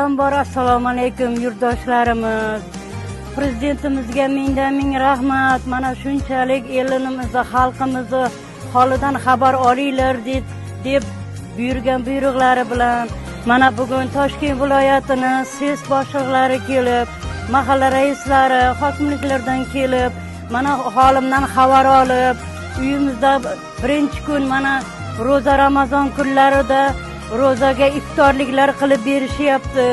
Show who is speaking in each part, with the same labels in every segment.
Speaker 1: Avvalambor assalomu alaykum yurtdoshlarimiz. Prezidentimizga mingdan ming rahmat. Mana shunchalik elimizni, xalqimizni holidan xabar olinglar deb buyurgan buyruqlari bilan mana bugun Toshkent viloyatini SES boshliqlari kelib, mahalla raislari, hokimliklardan kelib, mana holimdan xabar olib, uyimizda birinchi kun mana ro'za Ramazon kunlarida ro'zaga iftorliklar qilib berishyapti.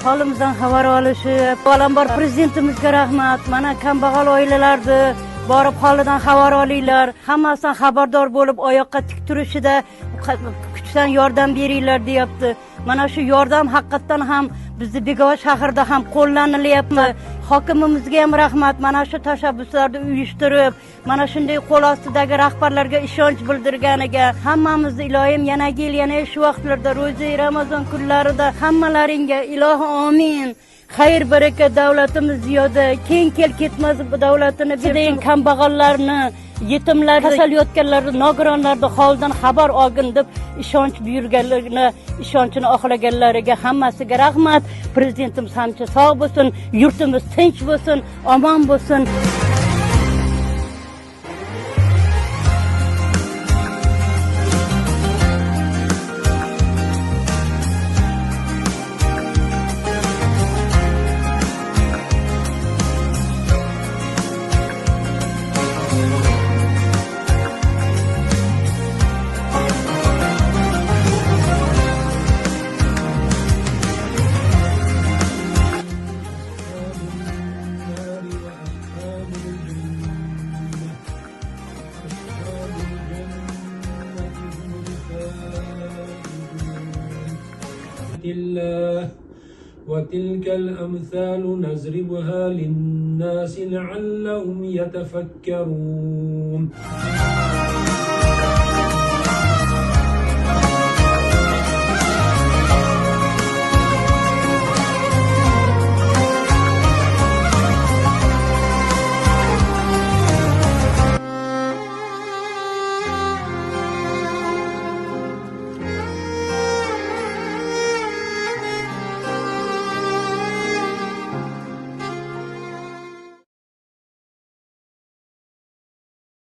Speaker 1: Holimizdan xabar olishib, avvalambor prezidentimizga rahmat. Mana kambag'al oilalarni borib holidan xabar olinglar. Hammasidan xabardor bo'lib oyoqqa tik turishida kuchdan yordam beringlar deyapti. Mana shu yordam haqiqatan ham bizni Begova shahrida ham qo'llanilyapti. Hokimimizga ham rahmat. Mana shu tashabbuslarni uyushtirib, mana shunday qo'l ostidagi rahbarlarga ishonch bildirganiga hammamizni ilohim yana shu vaqtlarda ro'za Ramazon kunlarida hammalaringga ilohi amin. Xayr baraka, davlatimiz ziyoda, keng kel ketmaz davlatini bersin. Kambag'allarni, yetimlarni, kasal yotganlarni, nogironlarni holidan xabar olgin deb ishonch buyurganlarni, ishonchini oqlaganlariga hammasiga rahmat. Prezidentimiz hamcha sog' bo'lsin, yurtimiz tinch bo'lsin, omon bo'lsin.
Speaker 2: الله وتلك الأمثال نضربها للناس لعلهم يتفكرون.